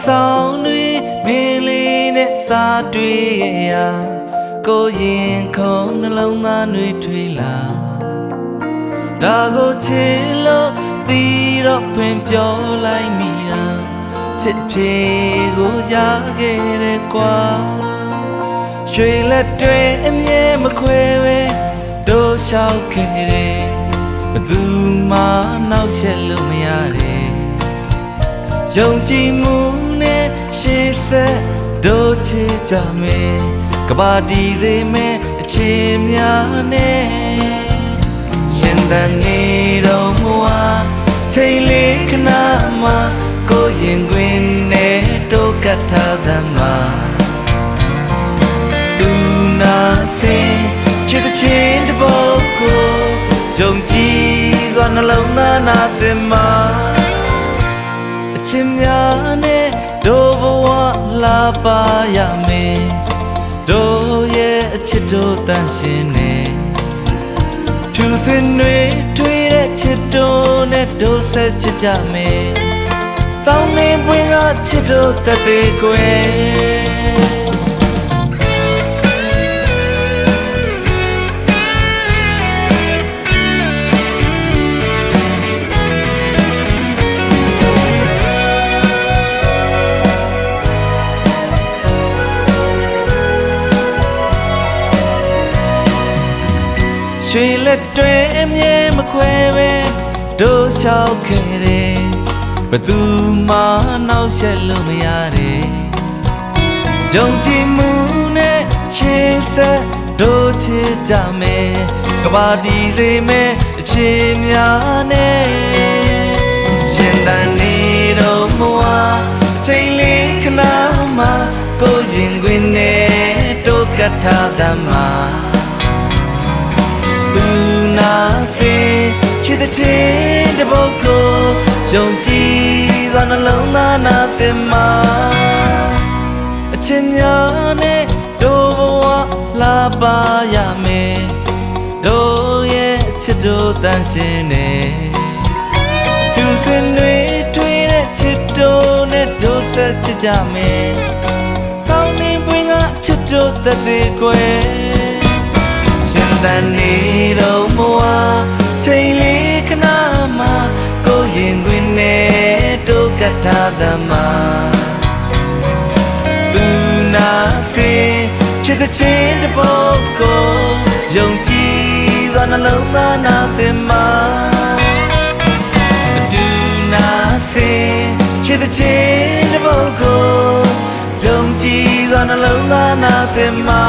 ဆောင်တွေမင်းလေးနဲ့စားတွေ့ရကိုရင်ခုံနှလုံးသားတွေထွေးလာဒါကိုချစ်လို့တီးတော့ဖွင့်ပြောလိုက်မိတာချစ်ပြေကိုရခဲ့တယ်ကွာရွှေလက်တွေအမြဲမခွဲပဲတို့လျှောက်ခဲ့တယ်ဘသူမှနောက်ဆက်လို့မရတယ်ယုံကြည်မှုနဲ့ရှေ့ဆက်တို့ချစ်ကြမယ်ကဘာတီစေမယ်အချင်းများနဲ့ရှင်သန်နေတော့မဝချိန်လေးခဏမှကိုရင်ခွင်နဲ့တို့ကတ်ထားစမ်းမှာသူနာစင်ချစ်တဲ့ချင်းတပုတ်ကိုယုံကြည်စွာနှလုံးသားနာစင်မှာအချင်းများနဲ့တို့ဘဝလာပါရမယ်တို့ရဲ့အချစ်တို့တန်ရှင်းနေဖြူစင်တွေထွေးတဲ့ချစ်တို့နဲ့တို့ဆက်ချစ်ကြမယ်စောင်းနေပွင့်ကချစ်တို့သက်သေးကွယ်ရွှေလက်တွေအမြဲမခွဲပဲတို့လျှောက်ခဲ့တယ်ဘသူမှနောက်ဆက်လို့မရတယ်ယုံကြည်မှုနဲ့ရှေ့ဆက်တို့ချစ်ကြမယ်ကဘာတီစေမယ်အချင်းများနဲ့ရှင်သန်နေတော့မဝချိန်လေးခဏမှကိုရင်ခွင်နဲ့တို့ကတ်ထားစမ်းမှာသူနာစင်ချစ်တဲ့ချင်းတပုတ်ကိုယုံကြည်စွာနှလုံးသားနာစင်မှာအချင်းများနဲ့တို့ဘဝလာပါရမယ်တို့ရဲ့အချစ်တို့တန်ရှင်းနေဖြူစင်တွေထွေးတဲ့ချစ်တို့နဲ့တို့ဆက်ချစ်ကြမယ်စောင်းနေပွင့်ကချစ်တို့သက်သေးကွယ်ရှင်သန်နေတော့မဝချိန်လေးခဏမှကိုရင်ခွင်နဲ့တို့ကတ်ထားစမ်းမှာသူနာစင်ချစ်တဲ့ချင်းတပုတ်ကိုယုံကြည်စွာနှလုံးသားနာစင်မှာသူနာစင်ချစ်တဲ့ချင်းတပုတ်ကိုယုံကြည်စွာနှလုံးသားနာစင်မှာ